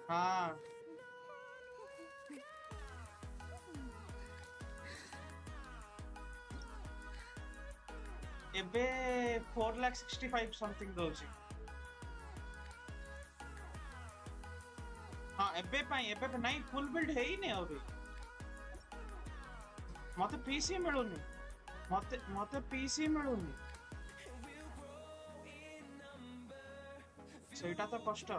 हाँ एबे 4,65,000 समथिंग दौची हाँ एबे नहीं फुल बिल्ड है ही नहीं अभी मते पीसी मिलुनी मते पीसी मिलुनी ସେଇଟା ତ କଷ୍ଟ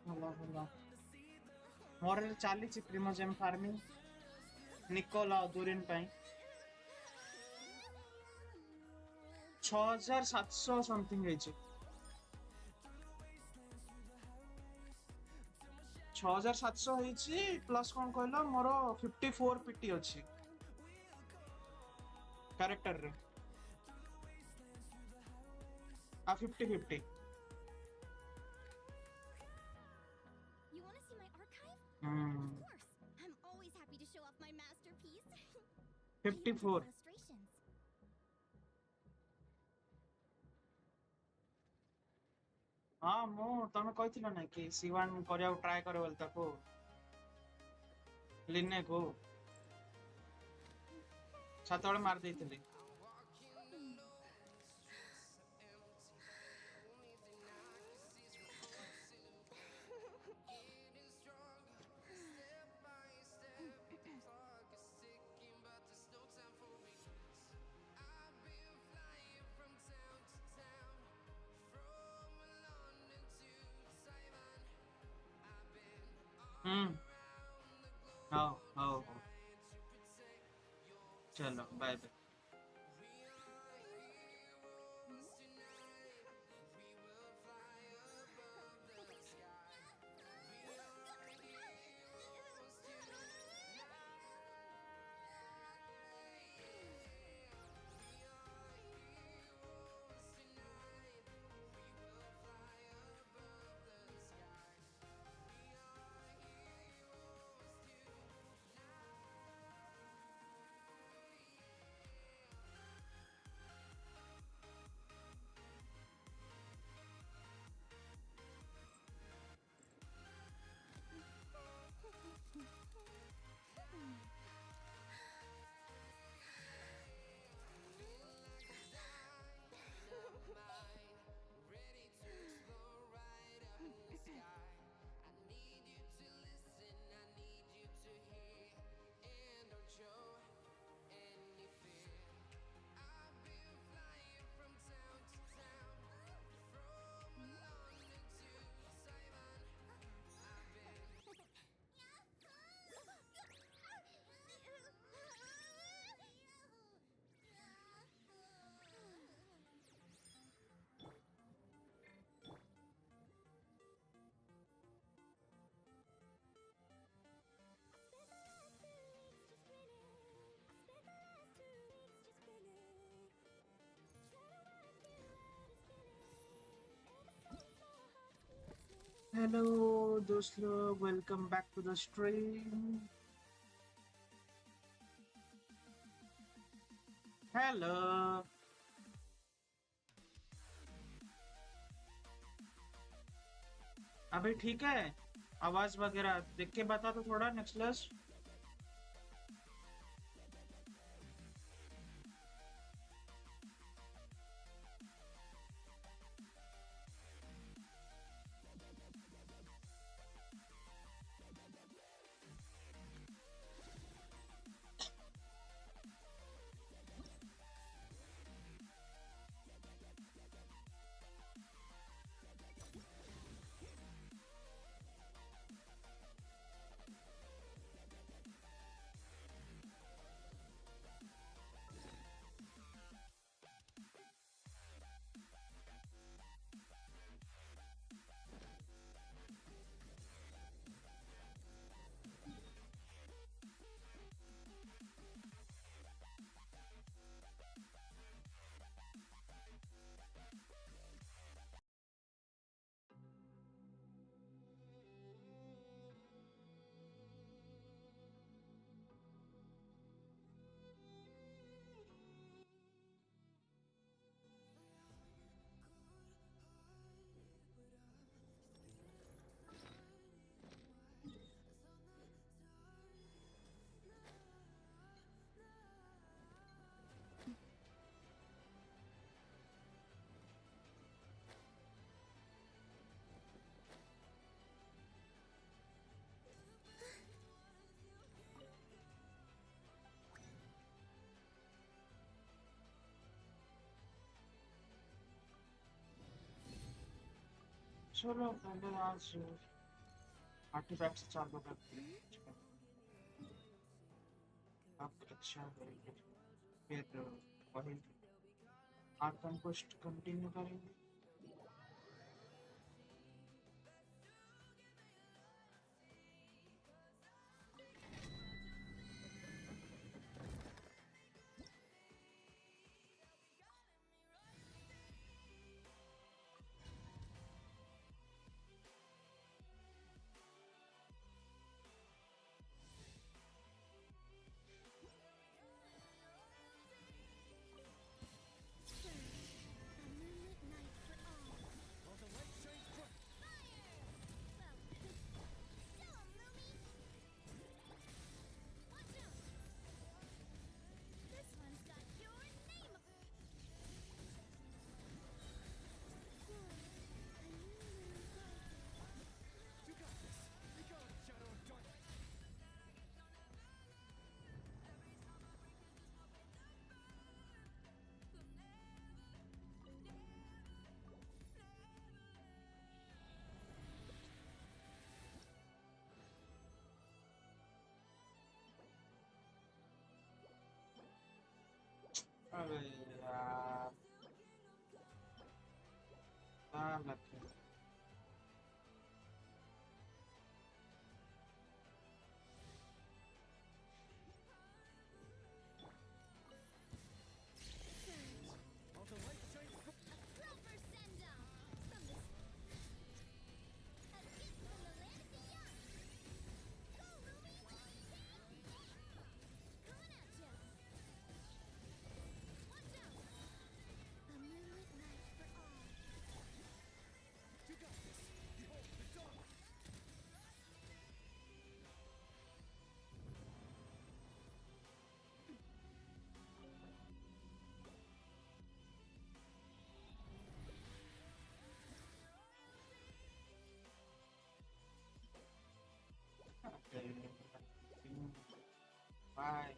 ଭଲ ଭଲ ମୋର ଚାଲିଛି ପ୍ରିମୋଜେମ୍ ଫାର୍ମିଂ ନିକୋଲ ଆଉ ଦୁରିନ୍ ପାଇଁ 6,700 समथिंग ହେଇଛି 6,700 ହେଇଛି ପ୍ଲସ୍ କଣ କହିଲ ମୋର 54 ପିଟି ଅଛି କ୍ୟାରେକ୍ଟରରେ आ 50-50 You want to see my archive? Of course. I'm always happy to show off my masterpiece. 54 illustrations. हाँ मु तमे कहथिला ना कि C1 करिया ट्राई करे बोल ताको लिने को छातळे मार देइथिले हाँ चलो बाय बाय हेलो दोस्त लोग welcome back to the stream hello अभी ठीक है आवाज वगैरह देख के बता तो थोड़ा नेक्सलेस चलो पहले आज आर्टिफैक्ट से चालू करते हैं। अब अच्छा फिर वही आर्कन पोस्ट कंटिन्यू करेंगे। अरे यार क्या लगे। बाय।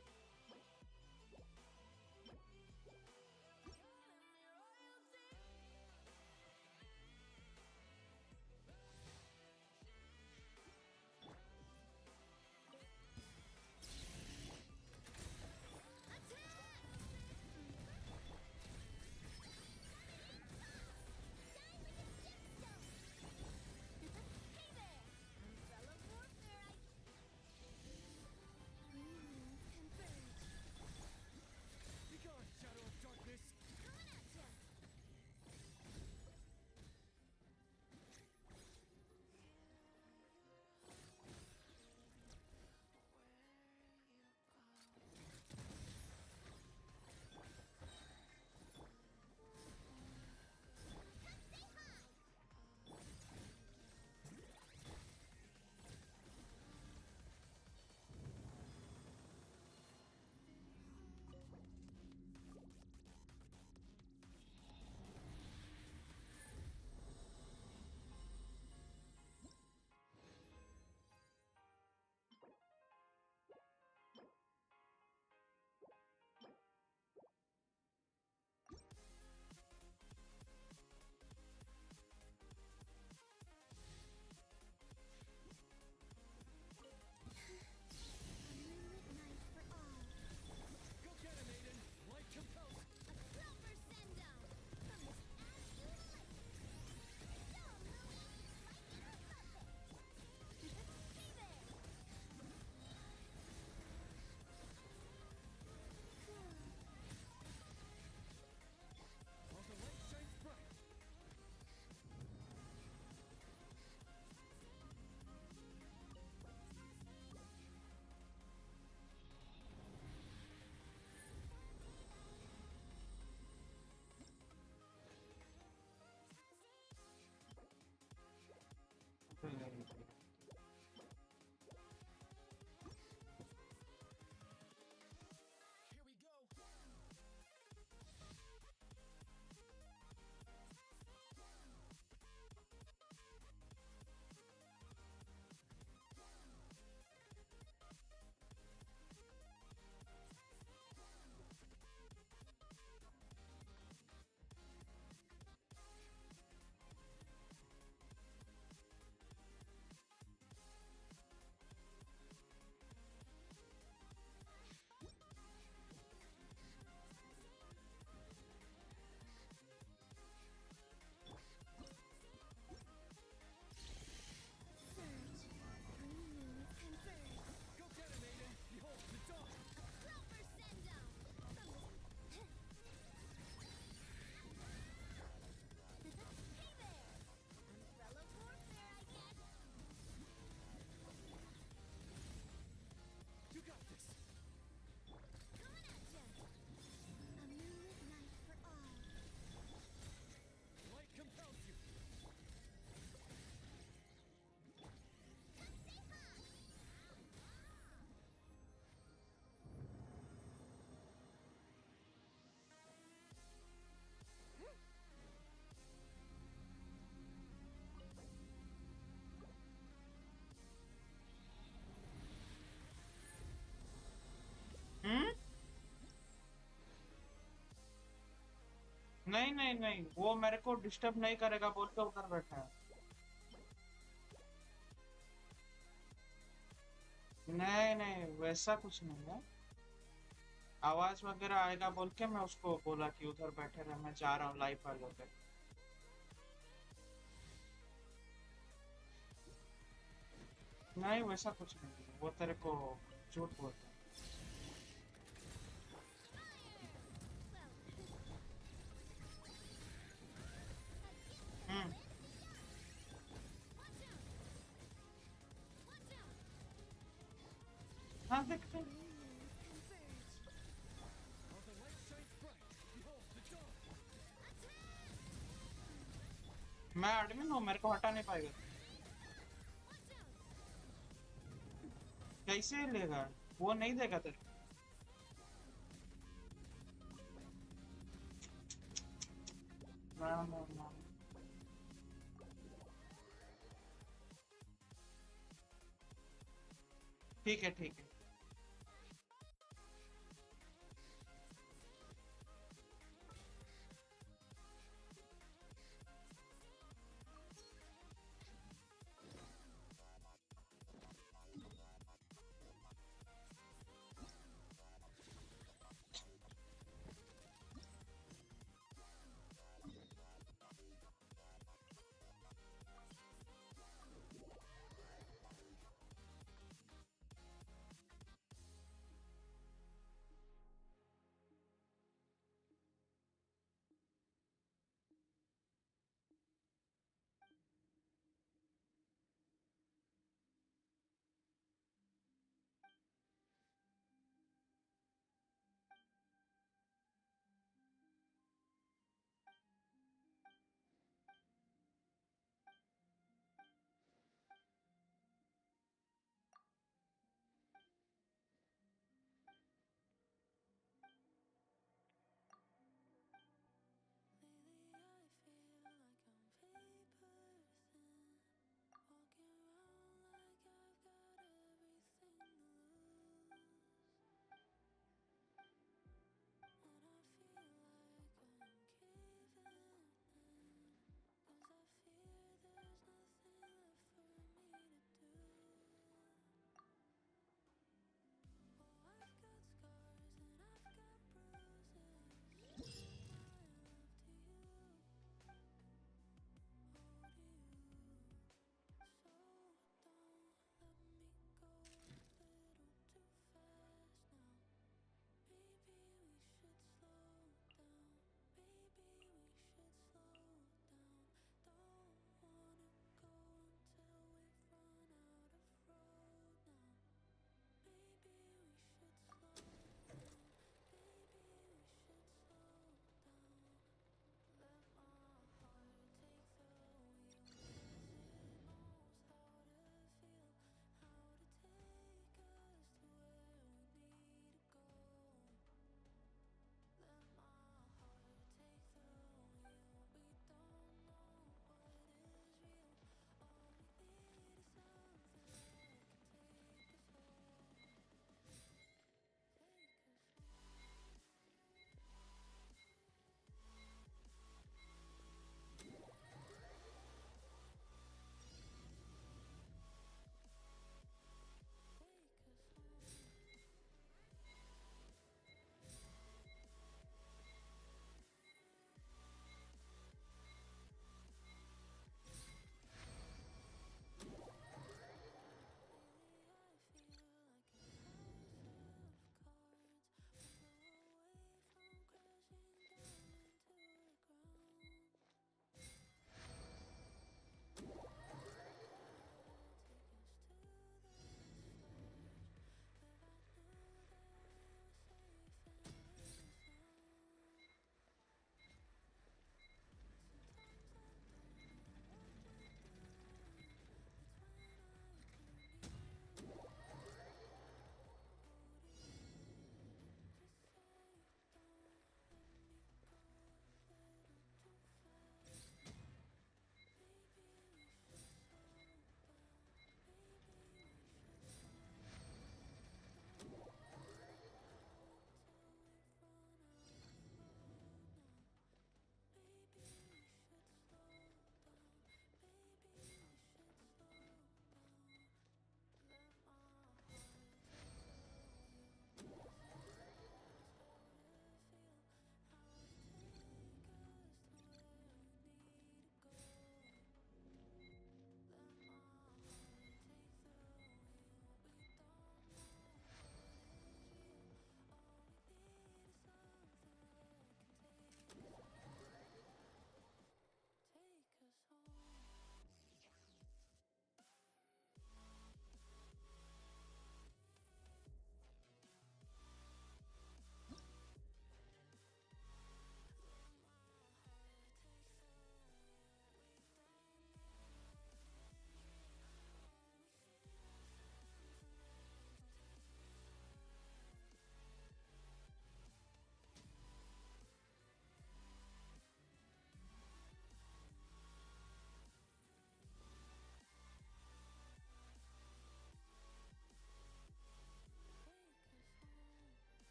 नहीं नहीं नहीं, वो मेरे को डिस्टर्ब नहीं करेगा बोल के उधर बैठा है। नहीं नहीं, वैसा कुछ नहीं है। आवाज वगैरह आएगा बोल के मैं उसको बोला कि उधर बैठे रहे, मैं जा रहा हूँ लाइव वालों पे। नहीं वैसा कुछ नहीं है, वो तेरे को झूठ बोलता है। हाँ देखते हैं। मैं एडमिन हूँ, मेरे को हटा नहीं पाएगा। कैसे लेगा? वो नहीं देगा तेरे को। ना ना ना। ठीक है ठीक है।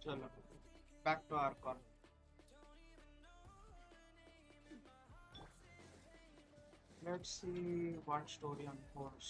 चलो back to our call. Let's see what story unfolds.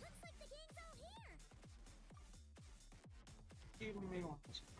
Looks like the gang's all here. Give me one second.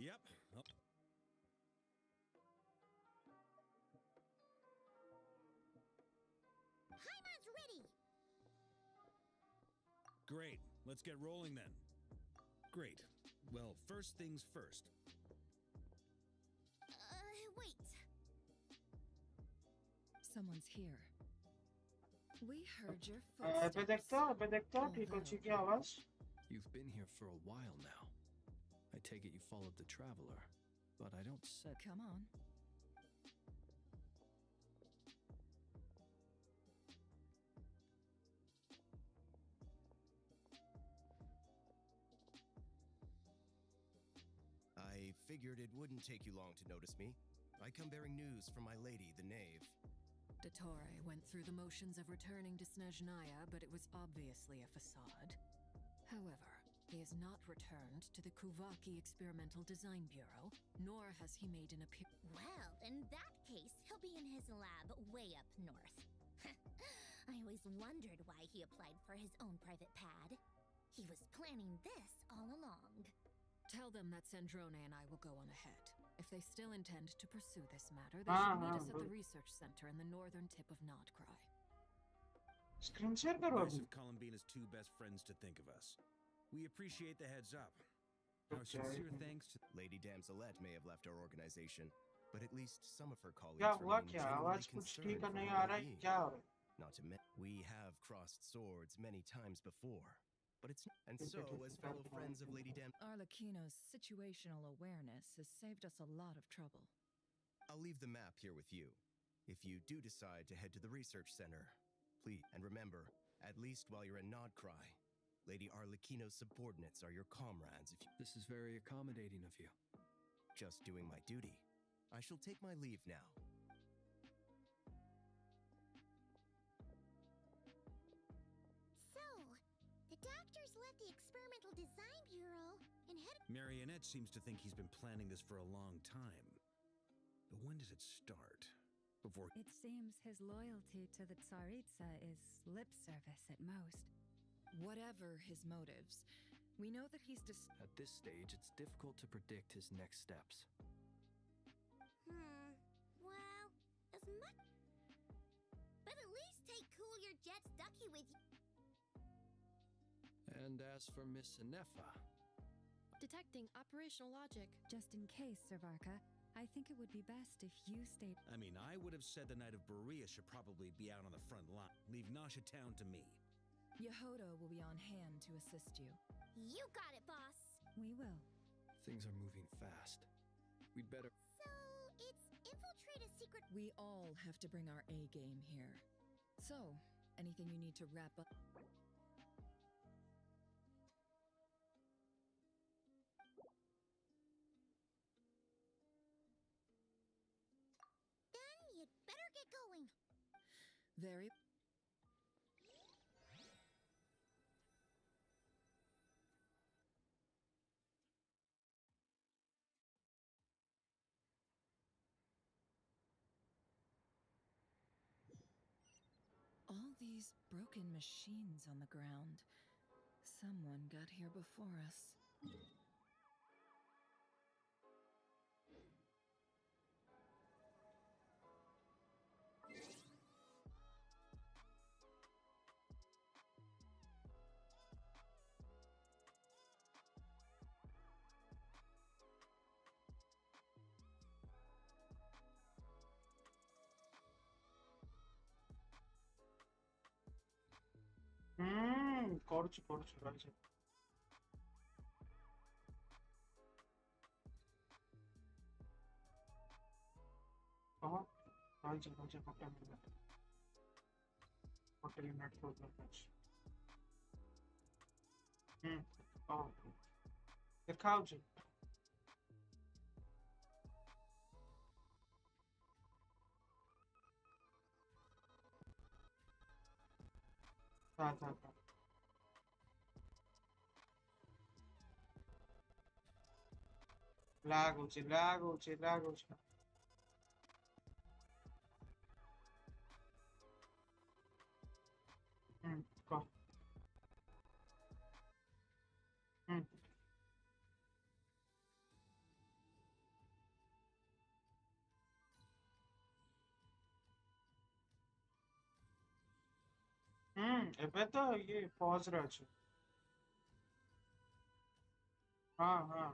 Yep. Oh, Hyman's ready! great. Let's get rolling then. Great. Well, first things first. Wait. Someone's here. We heard your अबे देखता ठीक हो चुकी है आवाज. You've been here for a while now. I take it you followed the traveler, but I don't set. Come on. I figured it wouldn't take you long to notice me. I come bearing news from my lady, the knave. Dottore went through the motions of returning to Snezhnaya, but it was obviously a facade. However, he has not returned to the Kuvaki Experimental Design Bureau, nor has he made an appearance. Well, in that case, he'll be in his lab way up north. I always wondered why he applied for his own private pad. He was planning this all along. Tell them that Sandrone and I will go on ahead. If they still intend to pursue this matter, they should meet us at the research center in the northern tip of Nodcry. Screen share करो Nice अभी. of Columbina's two best friends to think of us. We appreciate the heads up. Our sincere thanks to... Lady Damselette may have left our organization, but at least some of her colleagues क्या हुआ remain क्या? genuinely आवाज कुछ concerned ठीक for नहीं her आ रहा है well-being. क्या हो रहा है? Not to mention, we have crossed swords many times before, but it's and so as fellow friends of Lady Dam, Arlecchino's situational awareness has saved us a lot of trouble. I'll leave the map here with you. If you do decide to head to the research center, please, and remember, at least while you're in Nodcry, Lady Arlecchino's subordinates are your comrades. If you This is very accommodating of you. just doing my duty, I shall take my leave now. So, the doctors left the Experimental Design Bureau and headed. Marionette seems to think he's been planning this for a long time. But when does it start? Before... It seems his loyalty to the Tsaritsa is lip service at most. Whatever his motives, we know that he's At this stage, it's difficult to predict his next steps. Well, as much. But at least take Cool Your Jet's ducky with you. And as for Miss Inefa, Detecting operational logic. Just in case, Servarka, I think it would be best if you stayed. I mean, I would have said the Knight of Berea should probably be out on the front line. Leave Nasha Town to me. Yehodo will be on hand to assist you. You got it, boss. We will. things are moving fast. We'd better... So, it's infiltrate a secret... We all have to bring our A game here. So, anything you need to wrap up? Then you'd better get going. Very... All these broken machines on the ground. Someone got here before us. করছি রয়েছে রয়েছে hotel net problem আছে দেখাଉଛି tá ଲାଗୁଛି କହ ଏବେ ତ ଇଏ pause ରେ ଅଛି। ହଁ ହଁ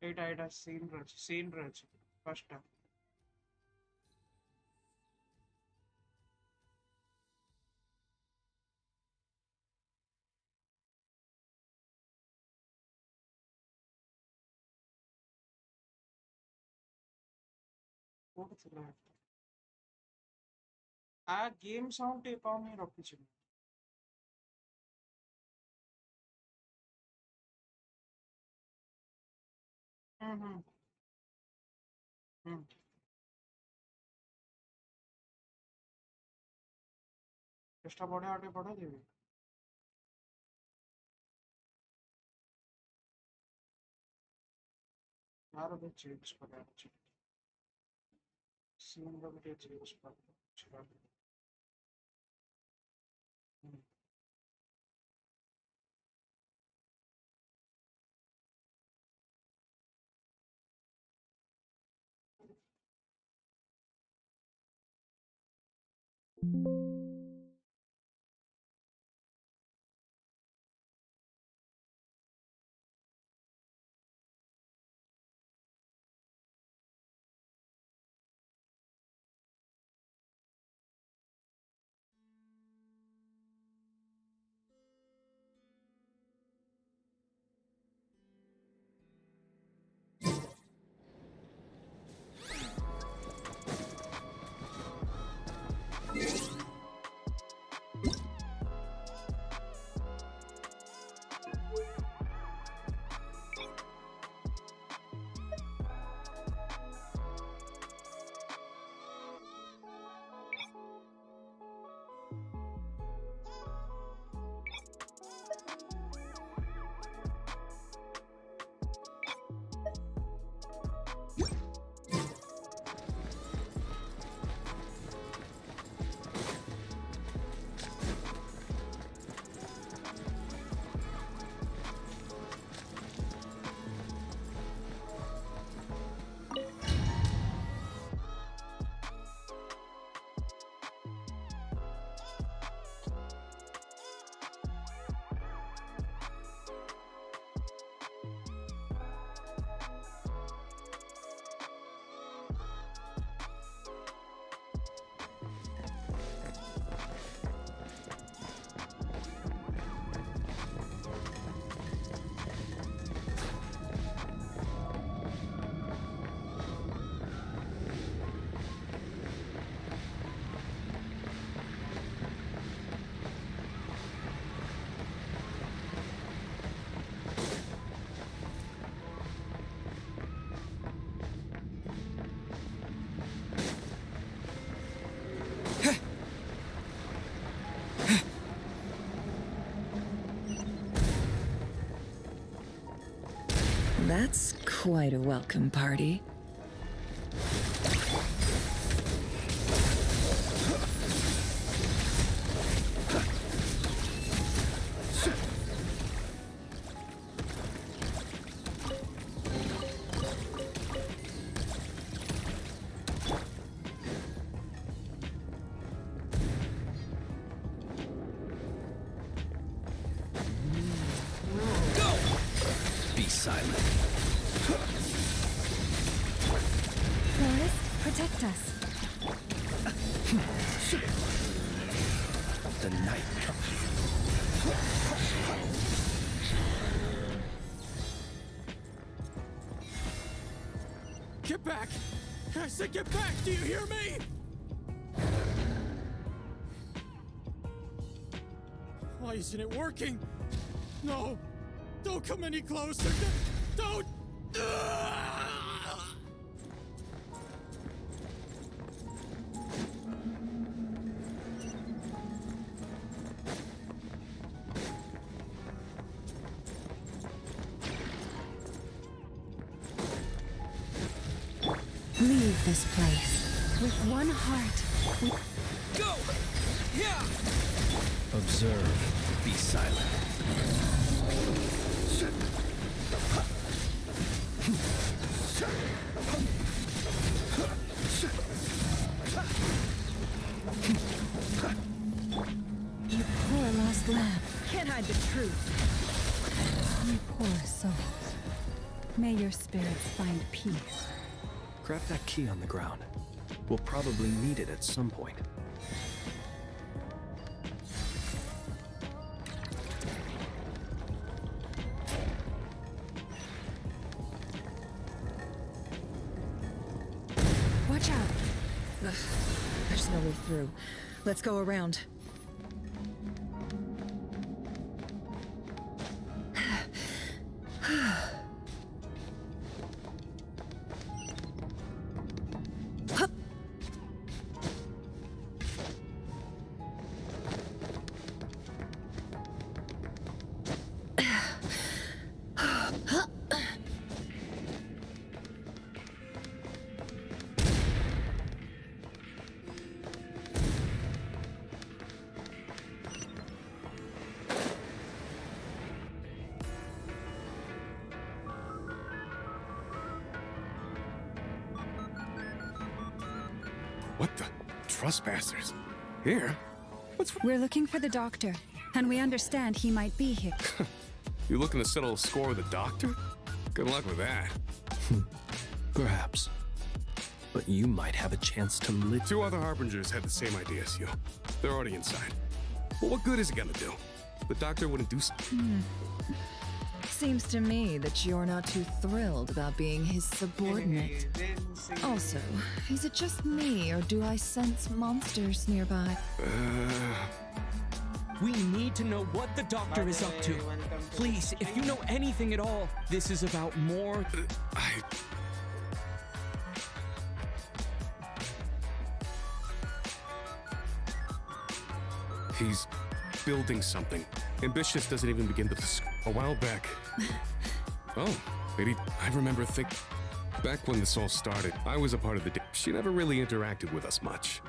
ଏଇଟା ସିନ୍ ରେ ଅଛି ଫାର୍ଷ୍ଟ ଟା। କୋଉଠି ଥିଲା ଏଟା? गेम साउंड टे कौन ही रखी छी। हम्म हम्म चेष्टा बढ़िया आटे बढ़ा देवी। यार अबे चेंज कर यार सीन का भी चेंज कर। That's quite a welcome party. Be silent. Forest, protect us. The night. Get back! I said get back! Do you hear me? Why isn't it working? No! Don't come any closer! Don't! Leave this place with one heart. Go! Yeah! Observe. Be silent. the truth. You poor souls. May your spirits find peace. Grab that key on the ground. We'll probably need it at some point. Watch out! Ugh, there's no way through. Let's go around. What the? Trespassers? Here? We're looking for the doctor, and we understand he might be here. You looking to settle a score with the doctor? Good luck with that. Perhaps. But you might have a chance to live. 2 other Harbingers had the same idea as you. They're already inside. But what good is it gonna do? The doctor wouldn't do Seems to me that you're not too thrilled about being his subordinate. Also, is it just me, or do I sense monsters nearby? We need to know what the doctor is up to. Please, if you know anything at all, this is about more... He's building something. Ambitious doesn't even begin to... A while back... Oh, maybe I remember back when this all started, I was a part of the... She never really interacted with us much.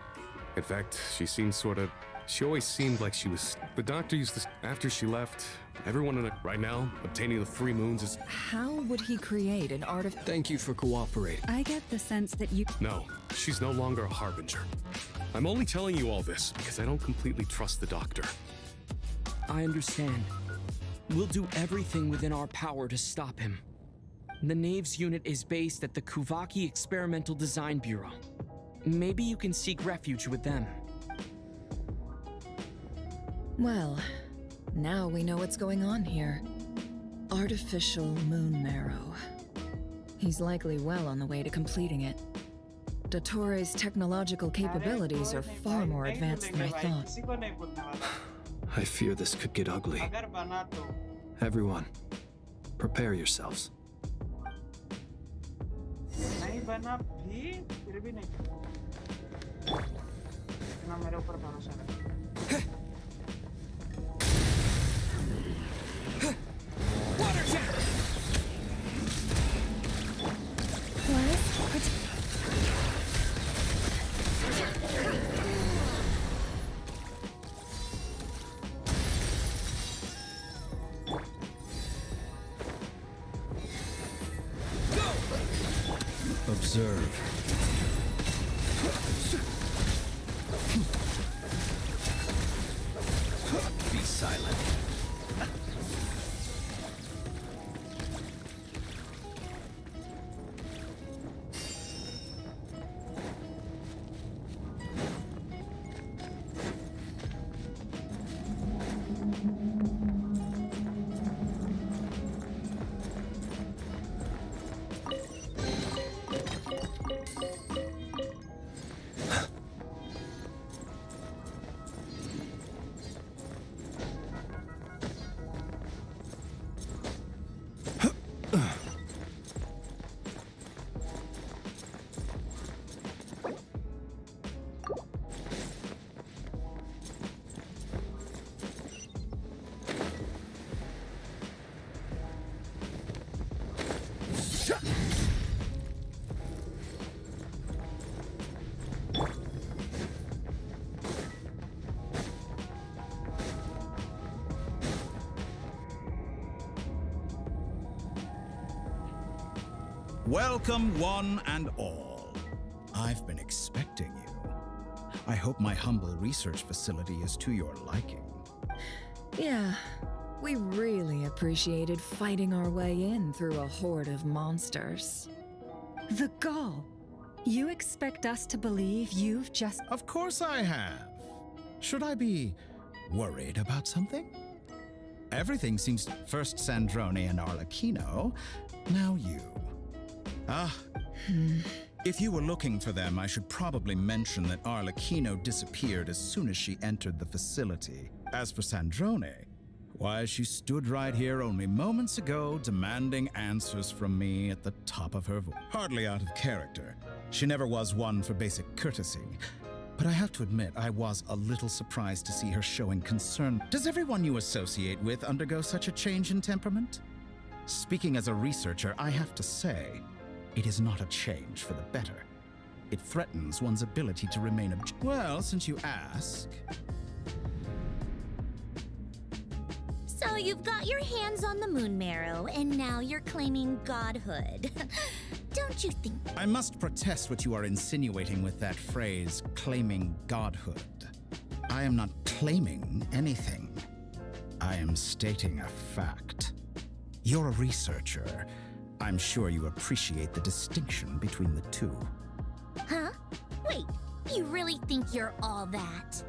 In fact, she always seemed like she was... The doctor used to... After she left, everyone in it... Right now, obtaining the 3 moons is... How would he create an artifact? Thank you for cooperating. I get the sense that you... No, she's no longer a Harbinger. I'm only telling you all this because I don't completely trust the doctor. I understand. We'll do everything within our power to stop him. The Knaves unit is based at the Kuvaki Experimental Design Bureau. Maybe you can seek refuge with them. Well, now we know what's going on here. Artificial moon marrow. He's likely well on the way to completing it. Dottore's technological capabilities are far more advanced than I thought. I fear this could get ugly. Everyone, prepare yourselves. नहीं बना भी फिर भी नहीं ना मेरे ऊपर भरोसा रख Observe. Be silent. Welcome, one and all. I've been expecting you. I hope my humble research facility is to your liking. Yeah, We really appreciated fighting our way in through a horde of monsters. The gall. You expect us to believe you've just... Of course I have. Should I be worried about something? Everything seems... First Sandrone and Arlecchino, now you. If you were looking for them, I should probably mention that Arlecchino disappeared as soon as she entered the facility. As for Sandrone, why, she stood right here only moments ago demanding answers from me at the top of her voice. Hardly out of character. She never was one for basic courtesy. But I have to admit, I was a little surprised to see her showing concern. Does everyone you associate with undergo such a change in temperament? Speaking as a researcher, I have to say, it is not a change for the better. It threatens one's ability to remain Well, since you ask... So you've got your hands on the moon marrow, and now you're claiming godhood. Don't you think... I must protest what you are insinuating with that phrase, claiming godhood. I am not claiming anything. I am stating a fact. You're a researcher. I'm sure you appreciate the distinction between the two. Huh? Wait, you really think you're all that?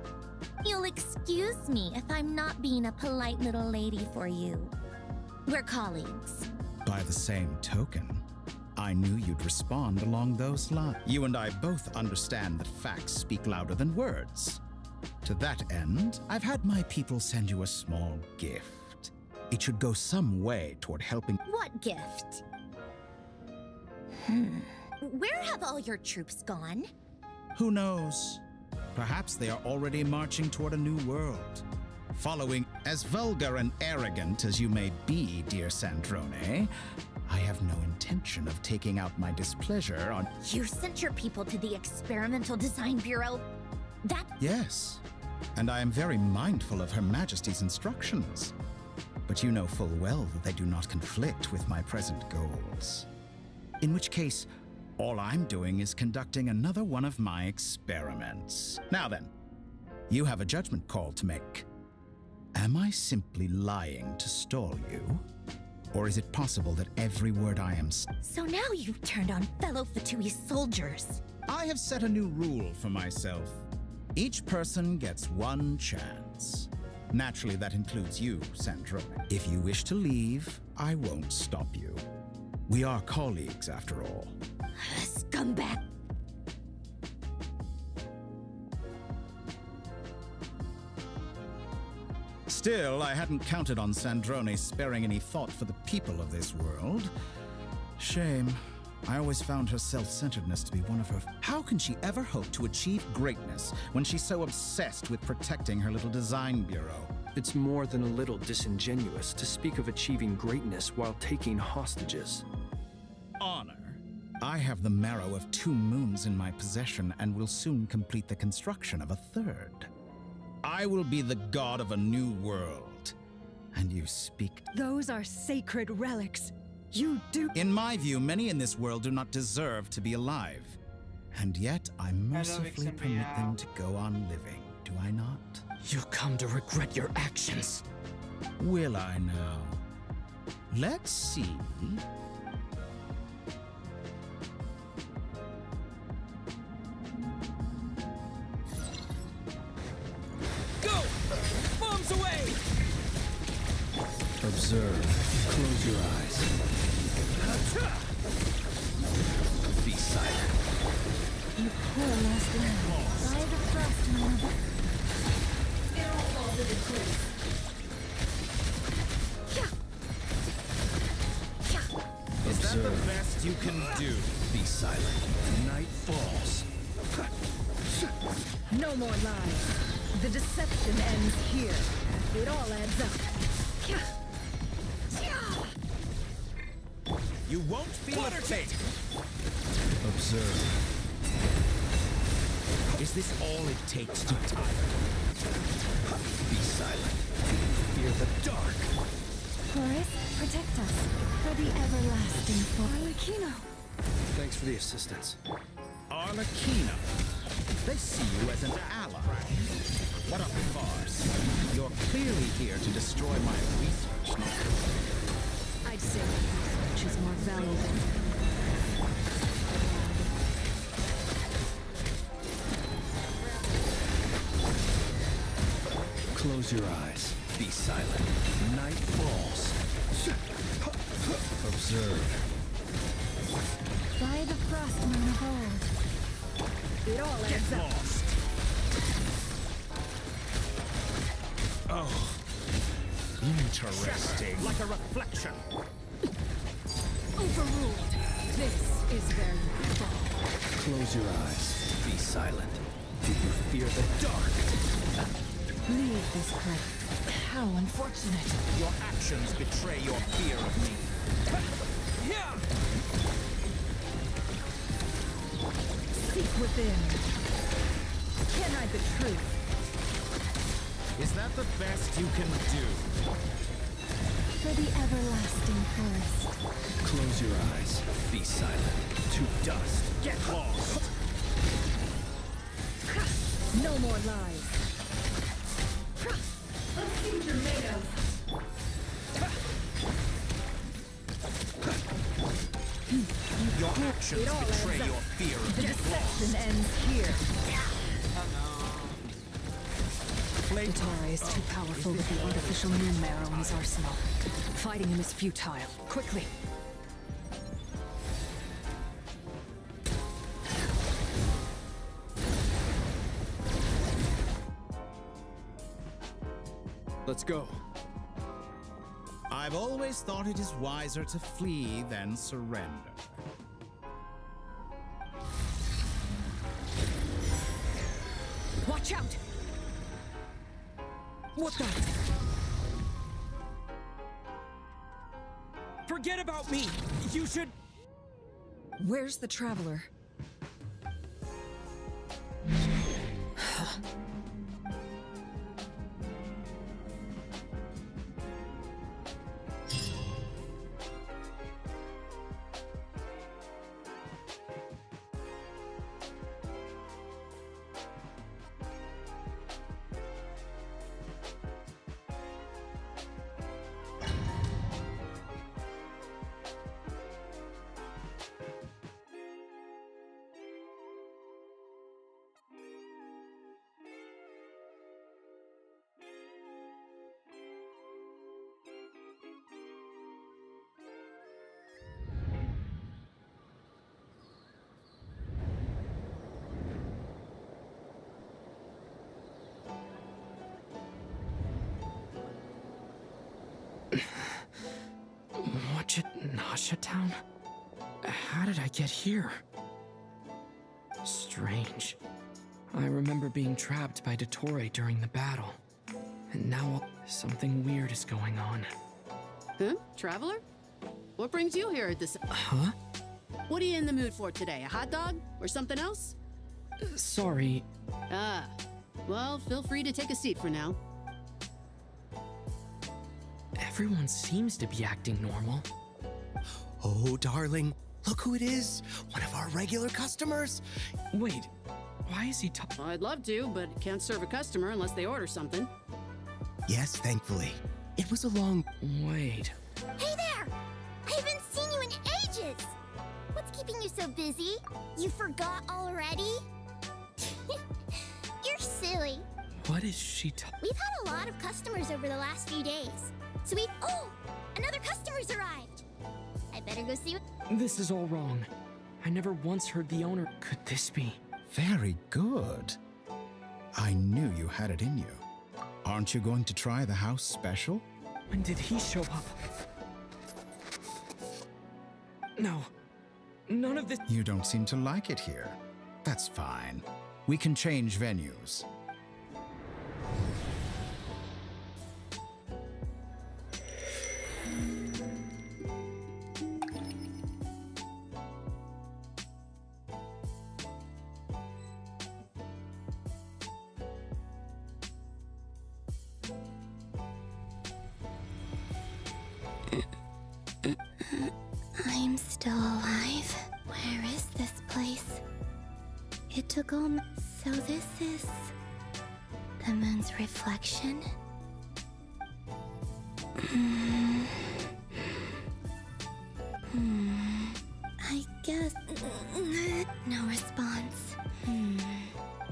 You'll excuse me if I'm not being a polite little lady for you. We're colleagues. By the same token, I knew you'd respond along those lines. You and I both understand that facts speak louder than words. To that end, I've had my people send you a small gift. It should go some way toward helping... What gift? Where have all your troops gone? Who knows? Perhaps they are already marching toward a new world. Following, as vulgar and arrogant as you may be, dear Sandrone, I have no intention of taking out my displeasure on... You sent your people to the Experimental Design Bureau? That... Yes, and I am very mindful of Her Majesty's instructions. But you know full well that they do not conflict with my present goals. In which case, all I'm doing is conducting another one of my experiments. Now then, you have a judgment call to make. Am I simply lying to stall you? Or is it possible that every word I am... So now you've turned on fellow Fatui soldiers. I have set a new rule for myself. Each person gets one chance. Naturally, that includes you, Sandrone. If you wish to leave, I won't stop you. We are colleagues, after all. Scumbag! Still, I hadn't counted on Sandrone sparing any thought for the people of this world. Shame. I always found her self-centeredness to be one of her... How can she ever hope to achieve greatness when she's so obsessed with protecting her little design bureau? It's more than a little disingenuous to speak of achieving greatness while taking hostages. Honor. I have the marrow of 2 moons in my possession and will soon complete the construction of a 3rd. I will be the god of a new world. And you speak... Those are sacred relics. You do... In my view, many in this world do not deserve to be alive. And yet, I mercifully permit them to go on living, do I not? You'll come to regret your actions. Will I now? Let's see. Go! Bombs away! Observe. Close your eyes. Be silent. You poor last man. By the frost, my mother. Is that the best you can do? Be silent. Night falls. No more lies. The deception ends here. It all adds up. You won't feel a thing. Observe. Is this all it takes to tire? Be silent. Fear the dark. Horace, protect us for the everlasting Arlecchino. Thanks for the assistance. Arlecchino. They see you as an ally. What a farce. You're clearly here to destroy my research, not... I'd say research is more valuable. Close your eyes. Be silent. Night falls. Observe. By the frostmoon of old. It all Get adds up. lost. Oh. Interesting. Like a reflection. Overruled. This is where you fall. Close your eyes. Be silent. Do you fear the dark? Leave this place. How unfortunate. Your actions betray your fear of me. Seek within. Can't hide the truth. Is that the best you can do? For the everlasting forest. Close your eyes. Be silent. To dust. Get lost. No more lies. Your actions It all betray adds up. your fear of The get deception lost. ends here. Datara is too powerful with the artificial moon marrow in his arsenal. Fighting him is futile. Quickly! Let's go. I've always thought it is wiser to flee than surrender. Watch out! What the? Forget about me! You should... Where's the traveler? Nasha Town? How did I get here? Strange. I remember being trapped by Dottore during the battle. And now something weird is going on. Huh? Traveler? What brings you here at this... Huh? What are you in the mood for today? A hot dog? Or something else? Sorry. Ah. Well, feel free to take a seat for now. Everyone seems to be acting normal. Oh, darling, look who it is. One of our regular customers. Wait, why is he talking? Well, I'd love to, but can't serve a customer unless they order something. Yes, thankfully. It was a long... Wait. Hey there! I haven't seen you in ages! What's keeping you so busy? You forgot already? You're silly. What is she talking? We've had a lot of customers over the last few days. So we've... Oh! Another customer's arrived! I better go see what... This is all wrong. I never once heard the owner... Could this be? Very good. I knew you had it in you. Aren't you going to try the house special? When did he show up? No. None of this... You don't seem to like it here. That's fine. We can change venues. I'm still alive. Where is this place? It took all So this is the moon's reflection? I guess... No response.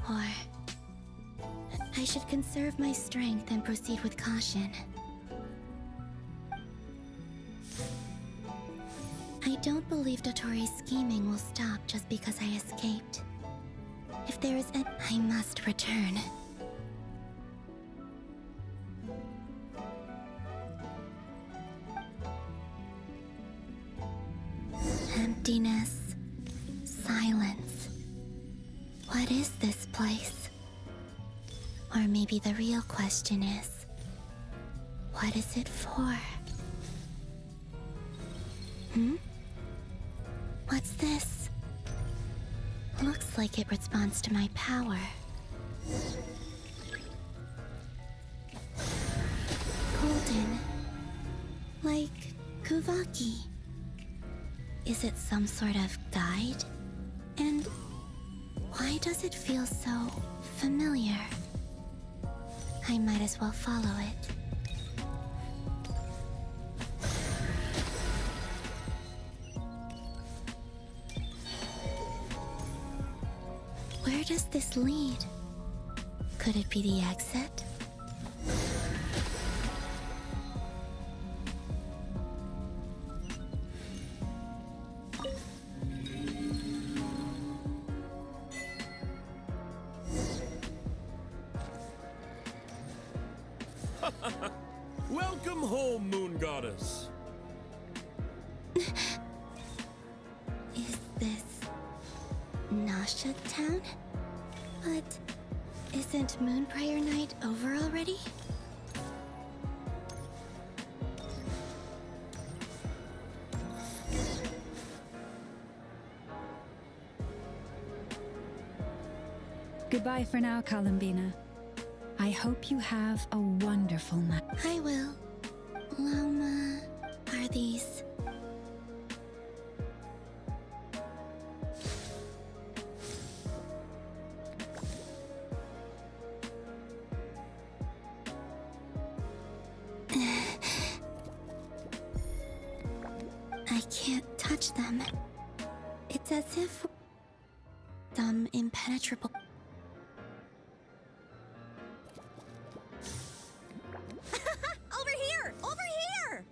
Or... I should conserve my strength and proceed with caution. I don't believe Dotori's scheming will stop just because I escaped. If there is an... I must return. Emptiness. Silence. What is this place? Or maybe the real question is, what is it for? What's this? Looks like it responds to my power. Golden. Like Kuvaki. Is it some sort of guide? And why does it feel so familiar? I might as well follow it. Where does this lead? Could it be the exit? Welcome home, Moon Goddess. Is this Nasha Town? But isn't Moon Prayer Night over already? Goodbye for now, Columbina. I hope you have a wonderful night. I will. Loma, are these... I can't touch them. It's as if... some impenetrable... Over here! Over here!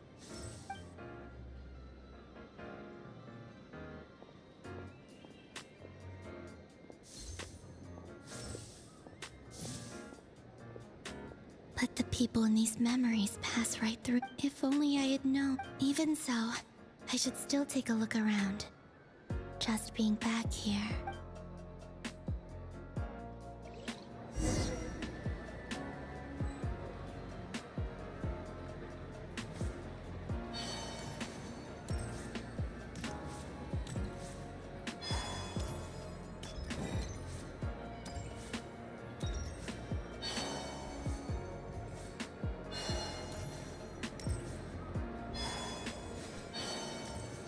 But the people in these memories pass right through. If only I had known. Even so, I should still take a look around. Just being back here.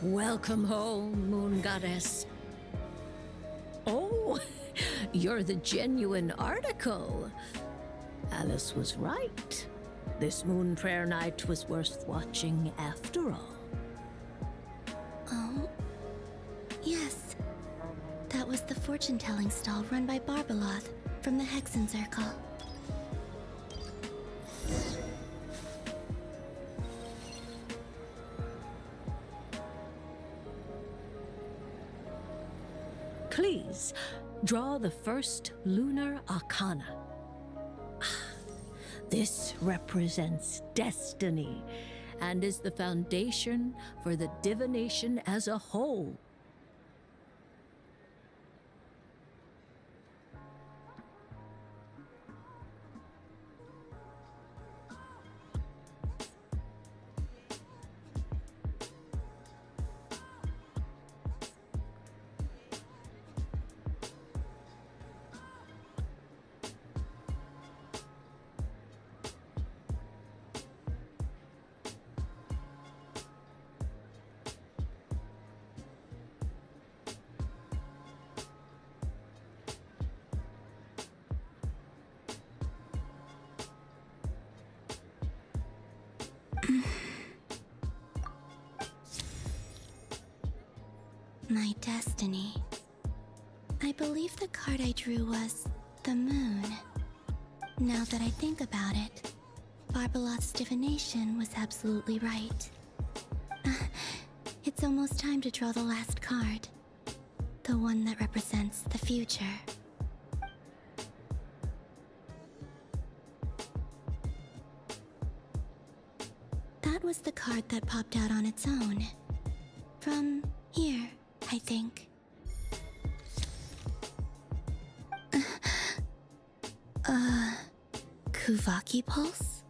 Welcome home, Moon Goddess. Oh, you're the genuine article. Alice was right. This Moon Prayer Night was worth watching after all. Oh? Yes. That was the fortune-telling stall run by Barbeloth from the Hexen Circle. Please, draw the first lunar arcana. This represents destiny and is the foundation for the divination as a whole. destiny. I believe the card I drew was the moon. Now that I think about it, Barbalot's divination was absolutely right. It's almost time to draw the last card. The one that represents the future. That was the card that popped out on its own. From here, I think. Kuvaki Pulse?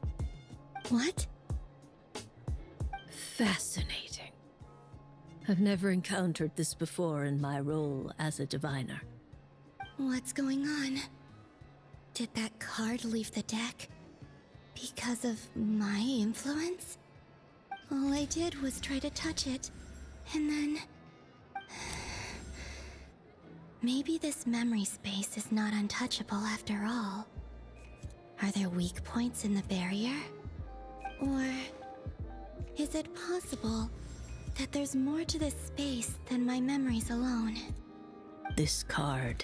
What? Fascinating. I've never encountered this before in my role as a diviner. What's going on? Did that card leave the deck? Because of my influence? All I did was try to touch it, and then... Maybe this memory space is not untouchable after all. Are there weak points in the barrier? Or is it possible that there's more to this space than my memories alone? This card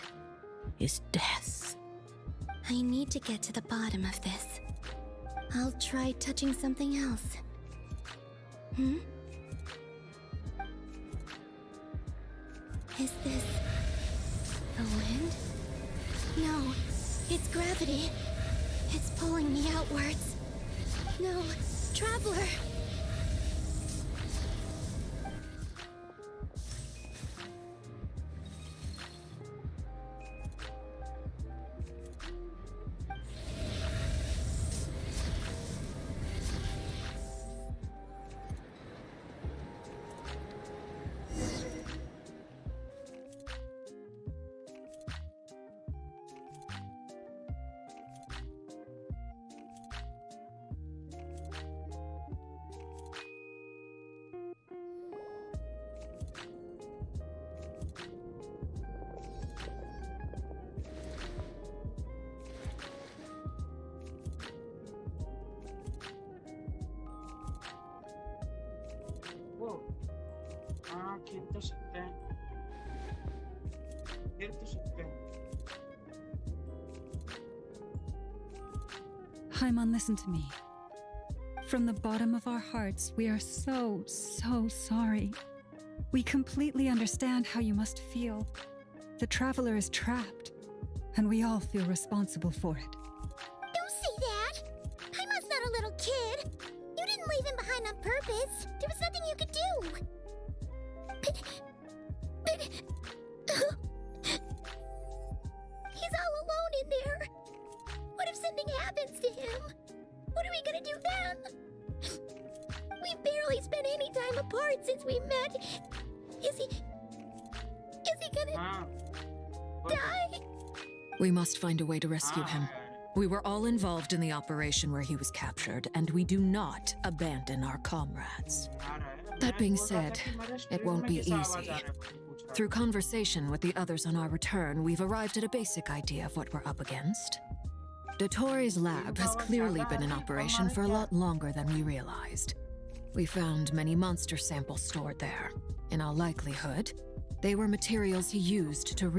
is death. I need to get to the bottom of this. I'll try touching something else. Is this the wind? No, it's gravity. It's pulling me outwards. No, Traveler! हाँ खेल तो सकते हैं खेल तो सकते हैं Paimon, listen to me. From the bottom of our hearts, we are so sorry. We completely understand how you must feel. The Traveler is trapped, and we all feel responsible for it. Don't say that! Paimon's not a little kid. You didn't leave him behind on purpose. There was nothing you could do. He's all alone in there. What if something happens to him? What are we gonna do then? We've barely spent any time apart since we met. Is he gonna die? We must find a way to rescue him. We were all involved in the operation where he was captured, and we do not abandon our comrades. That being said, it won't be easy. Through conversation with the others on our return, we've arrived at a basic idea of what we're up against. Dottore lab has clearly been in operation for a lot longer than we realized. We found many monster samples stored there. In all likelihood, they were materials he used to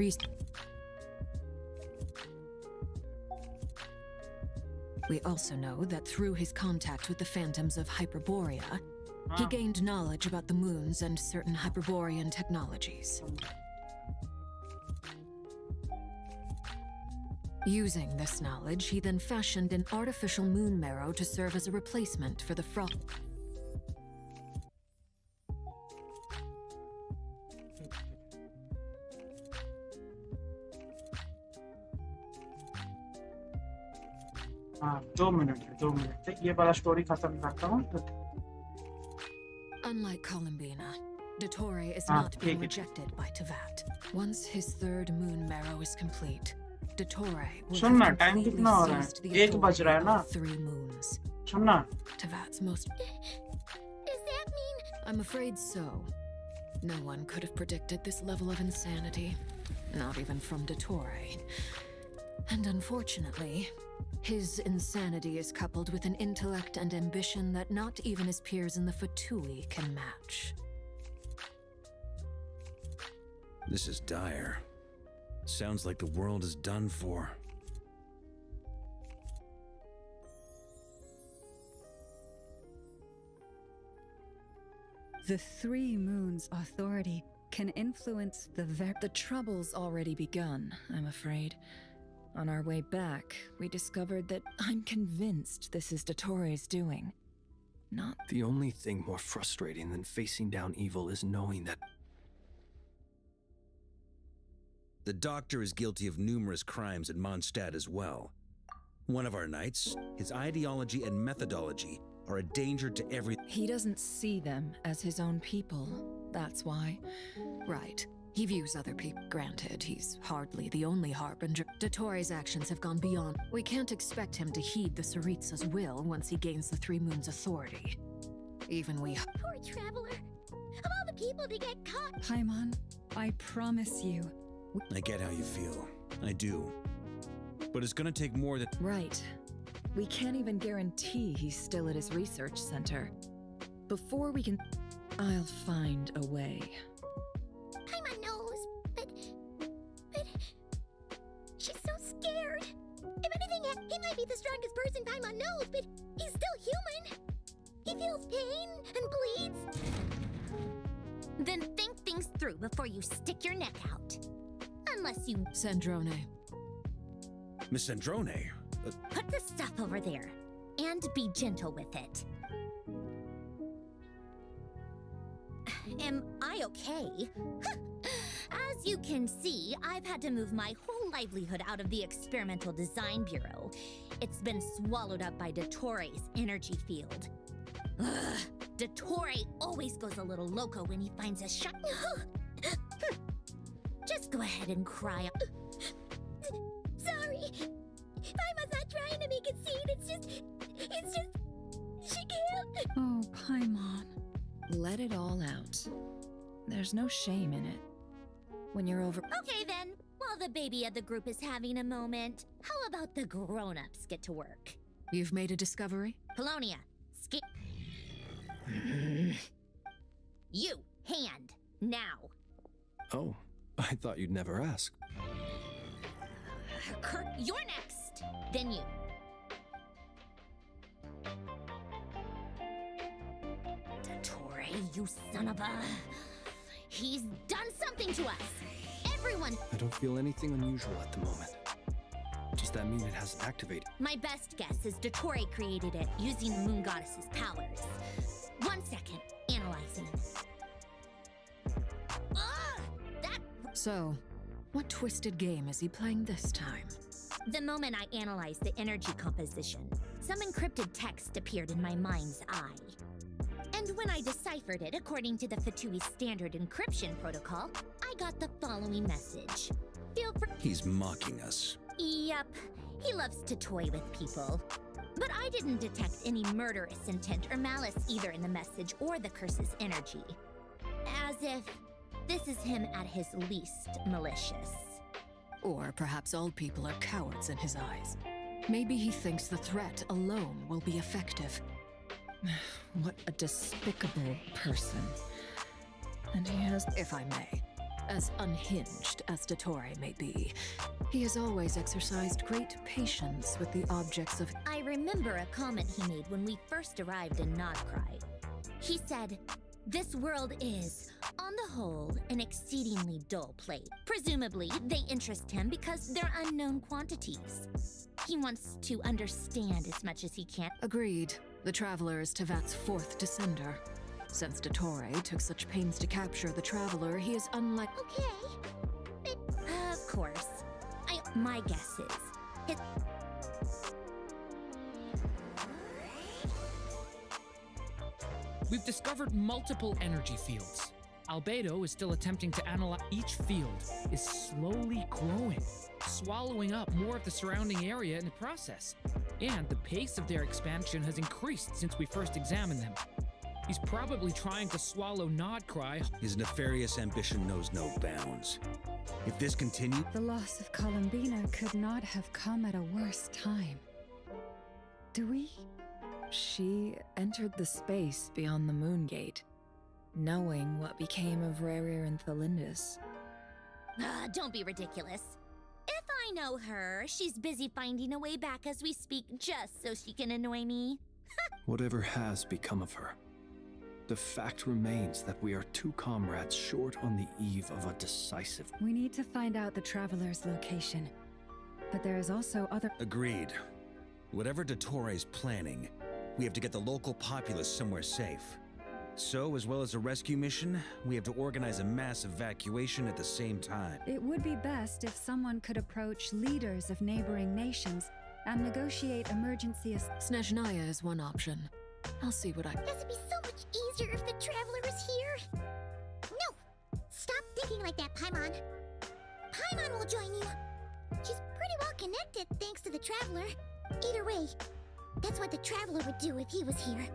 We also know that through his contact with the phantoms of Hyperborea, he gained knowledge about the moons and certain Hyperborean technologies. Using this knowledge, he then fashioned an artificial moon marrow to serve as a replacement for the frost. हाँ 2 minute ये वाला story खत्म करता हूँ Unlike Columbina, Dottore is not being rejected by Teyvat. Once his third moon marrow is complete, Dottore will सुनना have time completely कितना हो रहा seized the है 1 बज रहा है authority ना of 3 moons. सुनना Teyvat's most... Does that mean... I'm afraid so. No one could have predicted this level of insanity. Not even from Dottore. And unfortunately, his insanity is coupled with an intellect and ambition that not even his peers in the Fatui can match. This is dire. Sounds like the world is done for. The Three Moons Authority can influence the trouble's already begun, I'm afraid. On our way back, we discovered that I'm convinced this is Dottoro's doing. Not The only thing more frustrating than facing down evil is knowing that The Doctor is guilty of numerous crimes in Mondstadt as well. One of our knights, his ideology and methodology are a danger to every— He doesn't see them as his own people, that's why. Right. He views other people. Granted, he's hardly the only harbinger. Dottoro's actions have gone beyond. We can't expect him to heed the Tsaritsa's will once he gains the Three Moons' authority. Even we— Poor traveler. Of all the people to get caught. Paimon, I promise you. I get how you feel. I do. But it's gonna take more than— Right. We can't even guarantee he's still at his research center. Before we can— I'll find a way. Paimon knows, but she's so scared. If anything, he might be the strongest person Paimon knows, but he's still human. He feels pain and bleeds. Then think things through before you stick your neck out. Unless you— Sandrone. Miss Sandrone? Put the stuff over there, and be gentle with it. Am I okay? As you can see, I've had to move my whole livelihood out of the Experimental Design Bureau. It's been swallowed up by Dottoro's energy field. Ugh, Dottore always goes a little loco when he finds a shot. Just go ahead and cry. Sorry. Paimon's not trying to make it seem. It's just, she can't. Oh, Paimon. Let it all out. There's no shame in it. When you're over— Okay then, while the baby of the group is having a moment, how about the grown-ups get to work? You've made a discovery? Polonia, You, hand, now. Oh, I thought you'd never ask. Kurt, you're next. Then you. Dottore, you son of a— He's done something to us. Everyone— I don't feel anything unusual at the moment. Does that mean it hasn't activated? My best guess is Dottore created it using the Moon Goddess's powers. 1 second, analyzing. So, what twisted game is he playing this time? The moment I analyzed the energy composition, some encrypted text appeared in my mind's eye. And when I deciphered it according to the Fatui standard encryption protocol, I got the following message. Feel free— He's mocking us. Yep, he loves to toy with people. But I didn't detect any murderous intent or malice either in the message or the curse's energy. As if this is him at his least malicious. Or perhaps all people are cowards in his eyes. Maybe he thinks the threat alone will be effective. What a despicable person. And he has— If I may, as unhinged as Dottore may be, he has always exercised great patience with the objects of— I remember a comment he made when we first arrived in Nodcry. He said, "This world is, on the whole, an exceedingly dull place." Presumably, they interest him because they're unknown quantities. He wants to understand as much as he can. Agreed. The Traveler is Teyvat's 4th descender. Since Dottore took such pains to capture the Traveler, he is unlike— Okay. Of course. My guess is— We've discovered multiple energy fields. Albedo is still attempting to analyze. Each field is slowly growing, swallowing up more of the surrounding area in the process. And the pace of their expansion has increased since we first examined them. He's probably trying to swallow Nodcry. His nefarious ambition knows no bounds. If this continues— The loss of Columbina could not have come at a worse time. Do we? She entered the space beyond the Moon Gate, knowing what became of Rerir and Thelindis. Don't be ridiculous. If I know her, she's busy finding a way back as we speak just so she can annoy me. Whatever has become of her, the fact remains that we are two comrades short on the eve of a decisive... We need to find out the Traveler's location. But there is also other... Agreed. Whatever Dottore planning, we have to get the local populace somewhere safe. So, as well as a rescue mission, we have to organize a mass evacuation at the same time. It would be best if someone could approach leaders of neighboring nations and negotiate emergency... Snezhnaya is one option. I'll see what I... This would be so much easier if the Traveler was here. No! Stop thinking like that, Paimon. Paimon will join you. She's pretty well connected thanks to the Traveler. Either way, that's what the Traveler would do if he was here.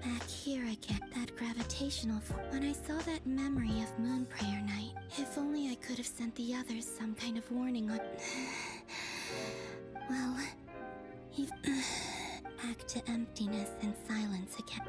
Back here again. That gravitational force. When I saw that memory of Moon Prayer Night, if only I could have sent the others some kind of warning on... Well, he... Back to emptiness and silence again.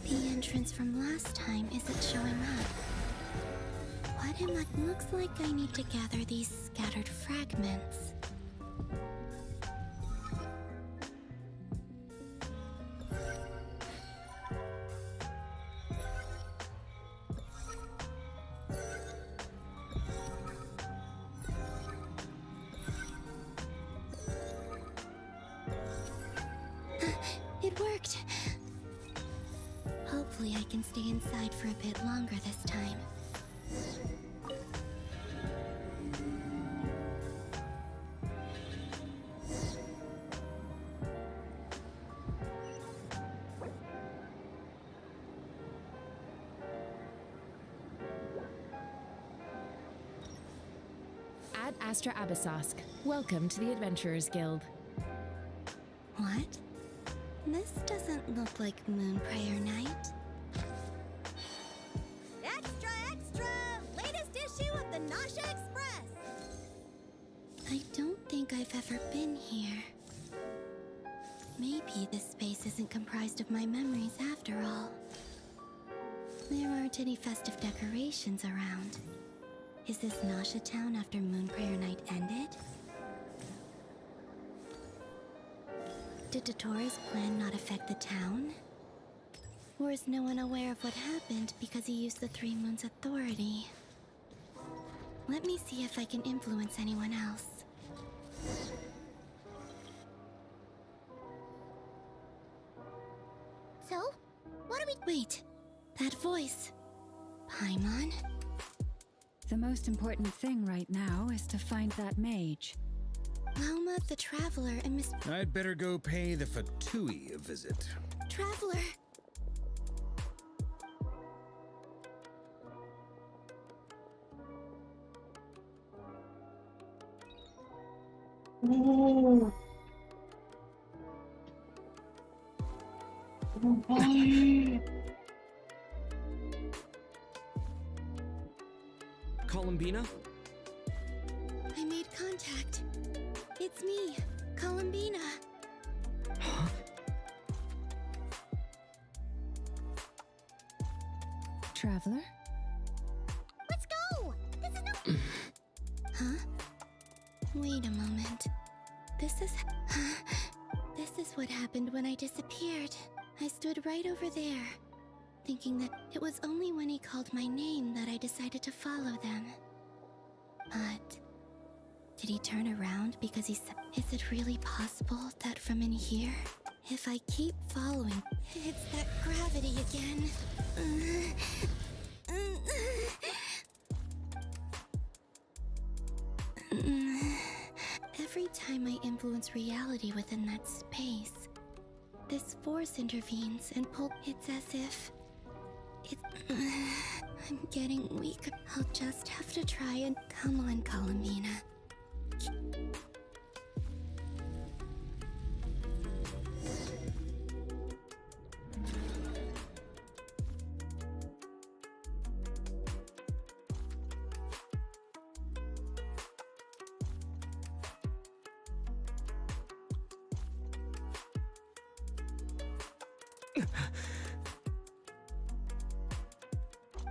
The entrance from last time isn't showing up. What am I? Looks like I need to gather these scattered fragments. It worked! Hopefully I can stay inside for a bit longer this time. Ad Astra Abyssosk. Welcome to the Adventurers Guild. What? This doesn't look like Moon Prayer Night. Extra, extra! Latest issue of the Nausea Express! I don't think I've ever been here. Maybe this space isn't comprised of my memories after all. There aren't any festive decorations around. Is this Nausea Town after Moon Prayer Night ended? Did Dottore's plan not affect the town? Or is no one aware of what happened because he used the Three Moons' authority? Let me see if I can influence anyone else. So, what do we... Wait, that voice. Paimon? The most important thing right now is to find that mage. Lauma the Traveler and Miss... I'd better go pay the Fatui a visit. Traveler! Oh. Oh boy. Columbina? I made contact. It's me, Columbina. Huh? Traveler? Let's go! This is no... Huh? Wait a moment. This is... This is what happened when I disappeared. I stood right over there, thinking that it was only when he called my name that I decided to follow them. But... did he turn around because he said... Is it really possible that from in here, if I keep following... It's that gravity again. Every time I influence reality within that space, this force intervenes and it's as if... I'm getting weak. I'll just have to try and... Come on, Columbina.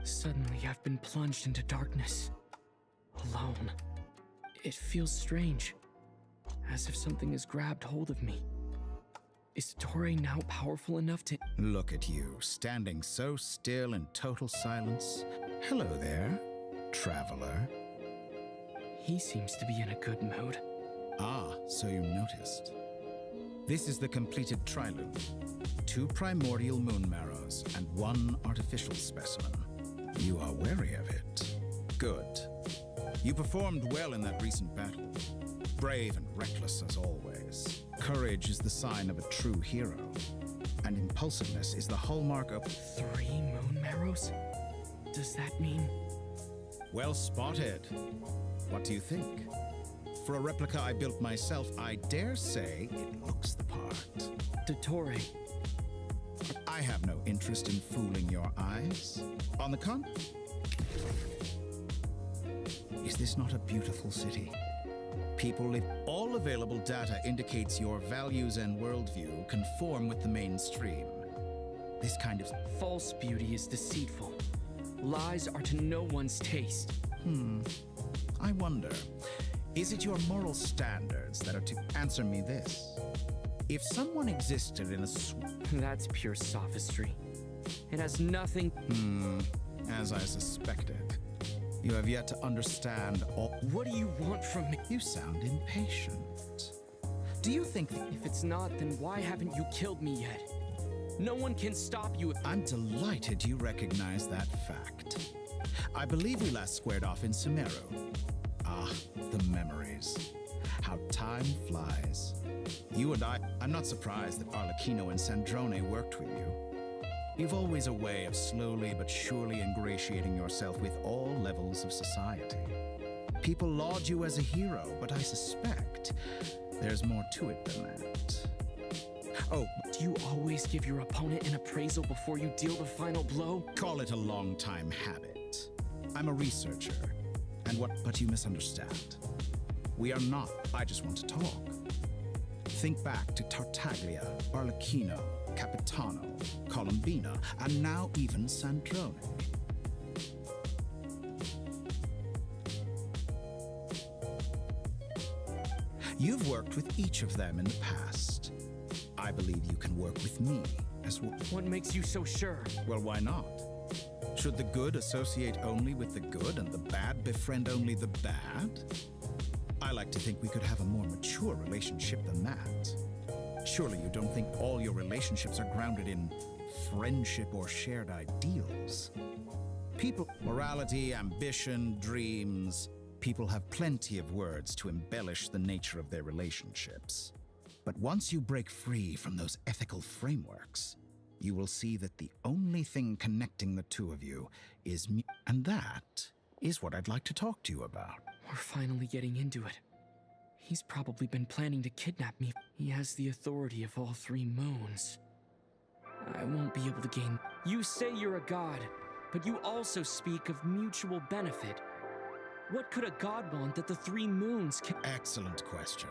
Suddenly, I've been plunged into darkness. Alone. It feels strange. As if something has grabbed hold of me. Is Toray now powerful enough to... Look at you, standing so still in total silence. Hello there, traveler. He seems to be in a good mood. Ah, so you noticed. This is the completed triloom. 2 primordial moon marrows and 1 artificial specimen. You are wary of it. Good. You performed well in that recent battle. Brave and reckless as always. Courage is the sign of a true hero. And impulsiveness is the hallmark of... 3 moon marrows? Does that mean... Well spotted. What do you think? For a replica I built myself, I dare say it looks the part. Dottore. I have no interest in fooling your eyes. On the contrary, is this not a beautiful city? People live. All available data indicates your values and worldview conform with the mainstream. This kind of... False beauty is deceitful. Lies are to no one's taste. I wonder, is it your moral standards that are to answer me this? If someone existed in a... That's pure sophistry. It has nothing... As I suspected. You have yet to understand all... What do you want from me? You sound impatient. Do you think... If it's not, then why haven't you killed me yet? No one can stop you. I'm delighted you recognize that fact. I believe we last squared off in Sumeru. Ah, the memories. How time flies. You and I'm not surprised that Arlecchino and Sandrone worked with you. You've always a way of slowly but surely ingratiating yourself with all levels of society. People laud you as a hero, but I suspect there's more to it than that. Oh, do you always give your opponent an appraisal before you deal the final blow? Call it a long-time habit. I'm a researcher. But you misunderstand. We are not. I just want to talk. Think back to Tartaglia, Arlecchino, Capitano, Columbina, and now even Sandrone. You've worked with each of them in the past. I believe you can work with me as well. What makes you so sure? Well, why not? Should the good associate only with the good and the bad befriend only the bad? I like to think we could have a more mature relationship than that. Surely you don't think all your relationships are grounded in friendship or shared ideals? People, morality, ambition, dreams. People have plenty of words to embellish the nature of their relationships. But once you break free from those ethical frameworks, you will see that the only thing connecting the two of you is me. And that is what I'd like to talk to you about. We're finally getting into it. He's probably been planning to kidnap me. He has the authority of all 3 moons. I won't be able to gain... You say you're a god, but you also speak of mutual benefit. What could a god want that the 3 moons can... Excellent question.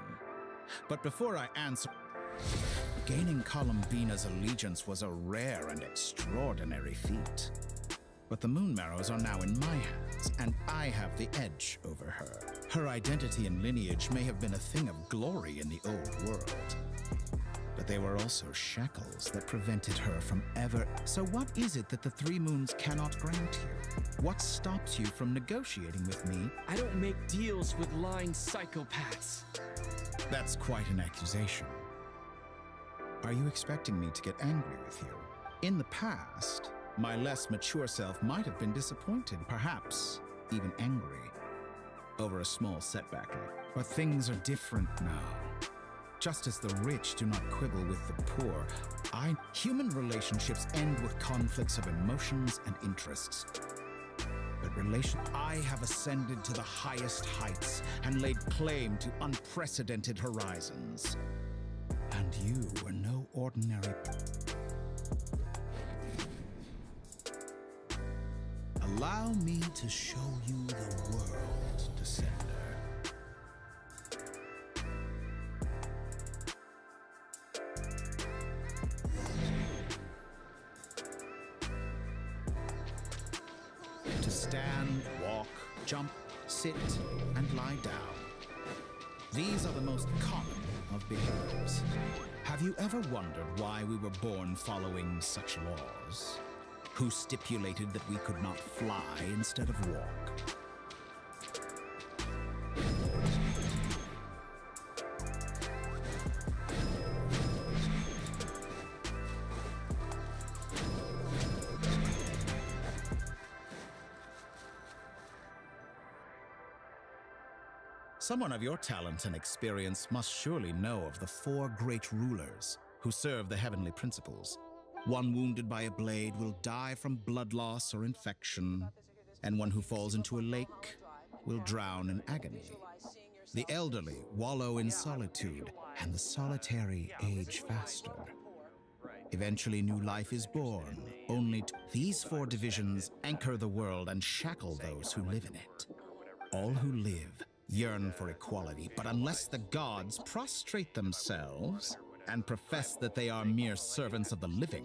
But before I answer... Gaining Columbina's allegiance was a rare and extraordinary feat. But the Moon Marrows are now in my hands, and I have the edge over her. Her identity and lineage may have been a thing of glory in the old world, but they were also shackles that prevented her from ever... So what is it that the 3 moons cannot grant you? What stops you from negotiating with me? I don't make deals with lying psychopaths. That's quite an accusation. Are you expecting me to get angry with you? In the past, my less mature self might have been disappointed, perhaps even angry, over a small setback like But things are different now. Just as the rich do not quibble with the poor, human relationships end with conflicts of emotions and interests. But I have ascended to the highest heights and laid claim to unprecedented horizons. And you were no ordinary. Allow me to show you the world, Descender. To stand, walk, jump, sit, and lie down. These are the most common of behaviors. Have you ever wondered why we were born following such laws? Who stipulated that we could not fly instead of walk? Someone of your talent and experience must surely know of the 4 great rulers who serve the heavenly principles. One wounded by a blade will die from blood loss or infection, and one who falls into a lake will drown in agony. The elderly wallow in solitude, and the solitary age faster. Eventually, new life is born, only these 4 divisions anchor the world and shackle those who live in it. All who live yearn for equality, but unless the gods prostrate themselves and profess that they are mere servants of the living,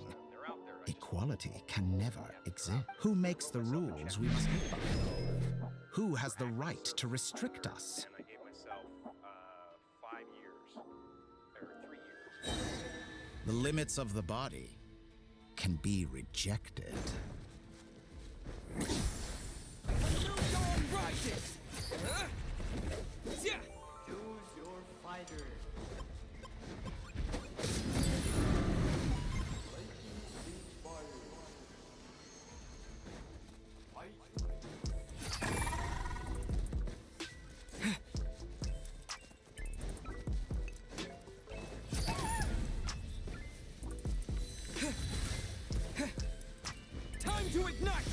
equality can never exist. Who makes the rules we must live by? Who has the right to restrict us? I gave myself 5 years, or 3 years. The limits of the body can be rejected. Choose your fighter. Time to ignite!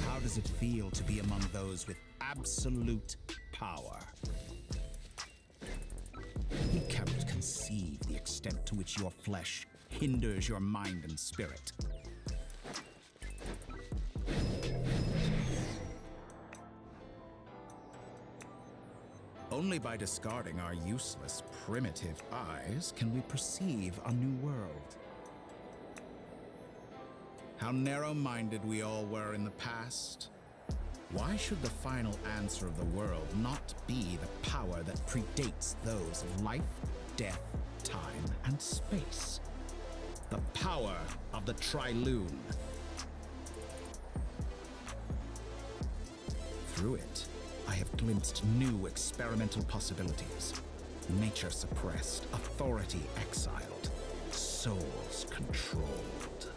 How does it feel to be among those with absolute power? You cannot conceive the extent to which your flesh hinders your mind and spirit. Only by discarding our useless, primitive eyes can we perceive a new world. How narrow-minded we all were in the past. Why should the final answer of the world not be the power that predates those of life, death, time, and space? The power of the Trilune. Through it, I have glimpsed new experimental possibilities. Nature suppressed, authority exiled, souls controlled.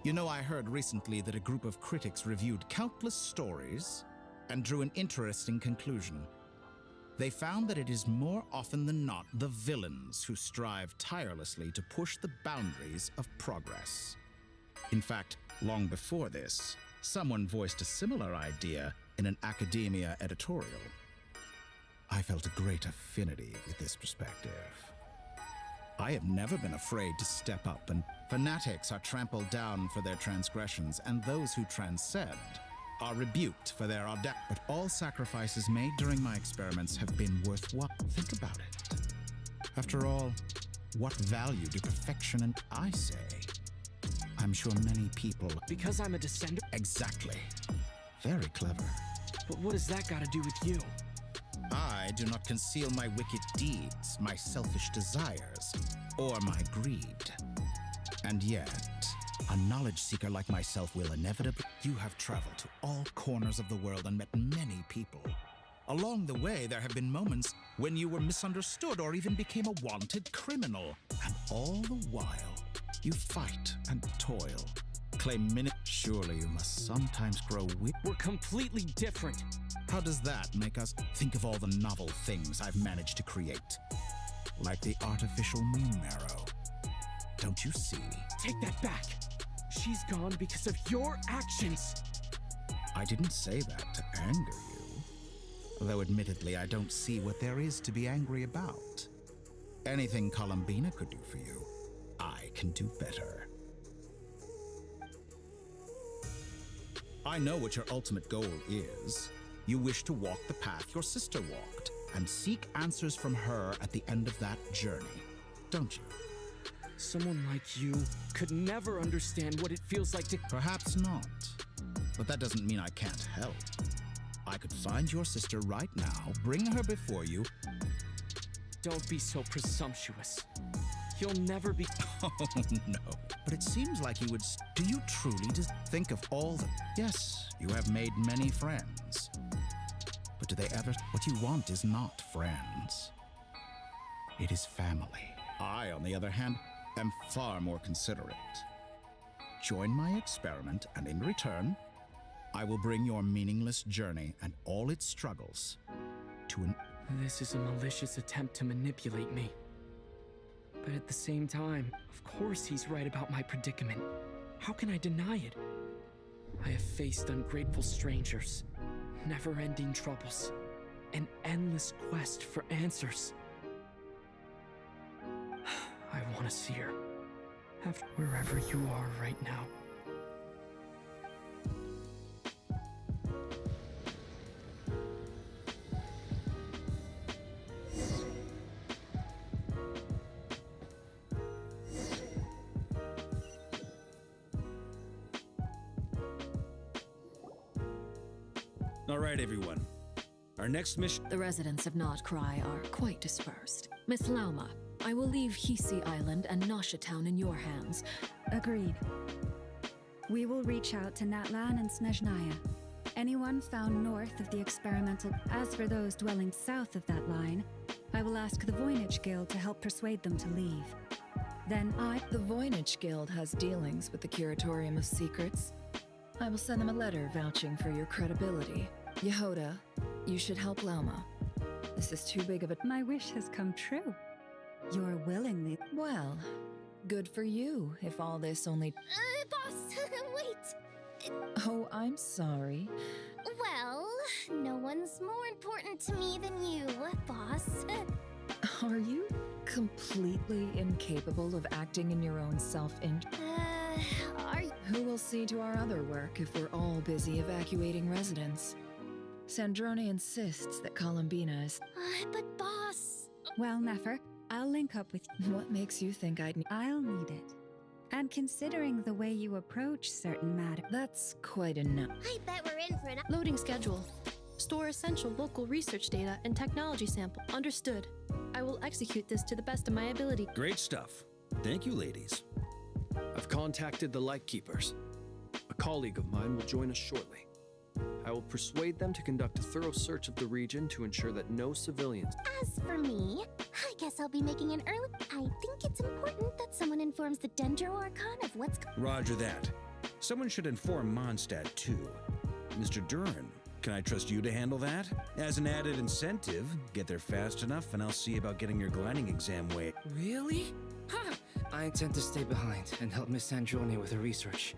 You know, I heard recently that a group of critics reviewed countless stories and drew an interesting conclusion. They found that it is more often than not the villains who strive tirelessly to push the boundaries of progress. In fact, long before this, someone voiced a similar idea in an academia editorial. I felt a great affinity with this perspective. I have never been afraid to step up, and fanatics are trampled down for their transgressions, and those who transcend are rebuked for their audacity. But all sacrifices made during my experiments have been worthwhile. Think about it. After all, what value do perfection and I say? I'm sure many people... Because I'm a descender? Exactly. Very clever. But what has that got to do with you? I do not conceal my wicked deeds, my selfish desires, or my greed. And yet, a knowledge seeker like myself will inevitably... You have traveled to all corners of the world and met many people. Along the way, there have been moments when you were misunderstood or even became a wanted criminal. And all the while, You fight and toil, claim minutes. Surely you must sometimes grow weak. We're completely different. How does that make us think of all the novel things I've managed to create? Like the artificial moon marrow. Don't you see? Take that back. She's gone because of your actions. I didn't say that to anger you. Though admittedly, I don't see what there is to be angry about. Anything Columbina could do for you, I can do better. I know what your ultimate goal is. You wish to walk the path your sister walked and seek answers from her at the end of that journey, don't you? Someone like you could never understand what it feels like to... Perhaps not. But that doesn't mean I can't help. I could find your sister right now, bring her before you. Don't be so presumptuous. You'll never be... Oh, no. But it seems like you would... Do you truly just think of all the... Yes, you have made many friends. But do they ever... What you want is not friends. It is family. I, on the other hand, am far more considerate. Join my experiment, and in return, I will bring your meaningless journey and all its struggles to an... This is a malicious attempt to manipulate me. But at the same time, of course he's right about my predicament. How can I deny it? I have faced ungrateful strangers, never-ending troubles, an endless quest for answers. I want to see her. Wherever you are right now. All right, everyone. Our next mission... The residents of Notcry are quite dispersed. Miss Lauma, I will leave Hisi Island and Nasha Town in your hands. Agreed. We will reach out to Natlan and Snezhnaya. Anyone found north of the experimental... As for those dwelling south of that line, I will ask the Voynich Guild to help persuade them to leave. Then The Voynich Guild has dealings with the Curatorium of Secrets. I will send them a letter vouching for your credibility. Yehoda, you should help Lauma. This is too big of a... My wish has come true. You're willingly... Well, good for you, if all this only... Boss, wait! Oh, I'm sorry. Well, no one's more important to me than you, boss. Are you completely incapable of acting in your own self-interest? Who will see to our other work if we're all busy evacuating residents? Sandrone insists that Columbina is... But boss... Well, Nefer, I'll link up with you. What makes you think I'll need it. And considering the way you approach certain matters... That's quite enough. I bet we're in for an... Loading schedule. Store essential local research data and technology sample. Understood. I will execute this to the best of my ability. Great stuff. Thank you, ladies. I've contacted the Lightkeepers. A colleague of mine will join us shortly. I will persuade them to conduct a thorough search of the region to ensure that no civilians... As for me, I guess I'll be making an early... I think it's important that someone informs the Dendro Archon of what's... Roger that. Someone should inform Mondstadt, too. Mr. Duran, can I trust you to handle that? As an added incentive, get there fast enough and I'll see about getting your gliding exam way. Really? Ha! I intend to stay behind and help Miss Sandrone with her research.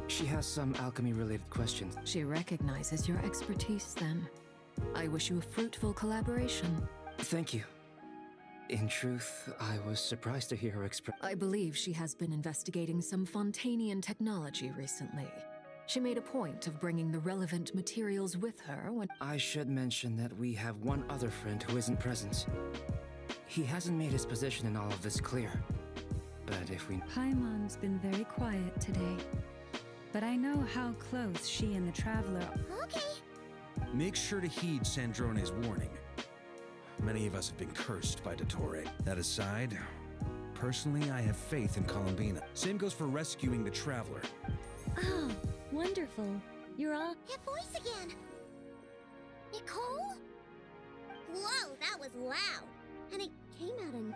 She has some alchemy-related questions. She recognizes your expertise, then. I wish you a fruitful collaboration. Thank you. In truth, I was surprised to hear her express... I believe she has been investigating some Fontanian technology recently. She made a point of bringing the relevant materials with her when... I should mention that we have one other friend who isn't present. He hasn't made his position in all of this clear. But if we... Paimon's been very quiet today. But I know how close she and the Traveler... Okay. Make sure to heed Sandrone's warning. Many of us have been cursed by Dottore. That aside, personally, I have faith in Columbina. Same goes for rescuing the Traveler. Oh, wonderful. You're all... Hit voice again! Nicole? Whoa, that was loud! And it came out in...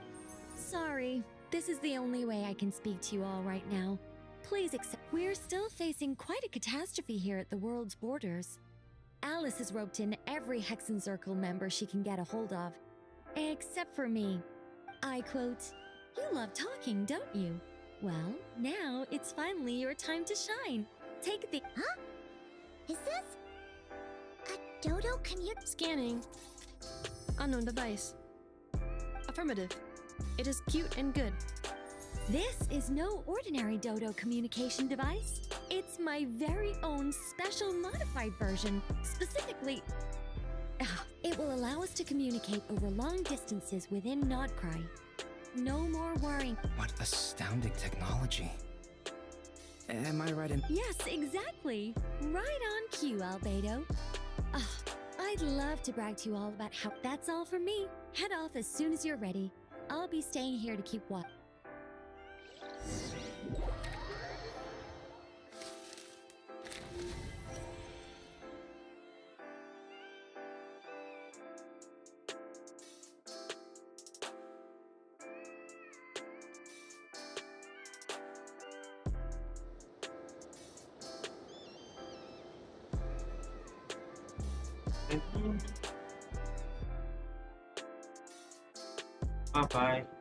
Sorry. This is the only way I can speak to you all right now. Please accept. We're still facing quite a catastrophe here at the world's borders. Alice has roped in every Hexen Circle member she can get a hold of. Except for me. I quote, "You love talking, don't you? Well, now it's finally your time to shine. Take the— Huh? Is this a dodo Scanning. Unknown device. Affirmative. It is cute and good. This is no ordinary dodo communication device. It's my very own special modified version. Specifically, it will allow us to communicate over long distances within Nodcry. No more worrying. What astounding technology. Am I right in? Yes, exactly. Right on cue, Albedo. I'd love to brag to you all about how— That's all from me. Head off as soon as you're ready. I'll be staying here to keep watch. Bye bye.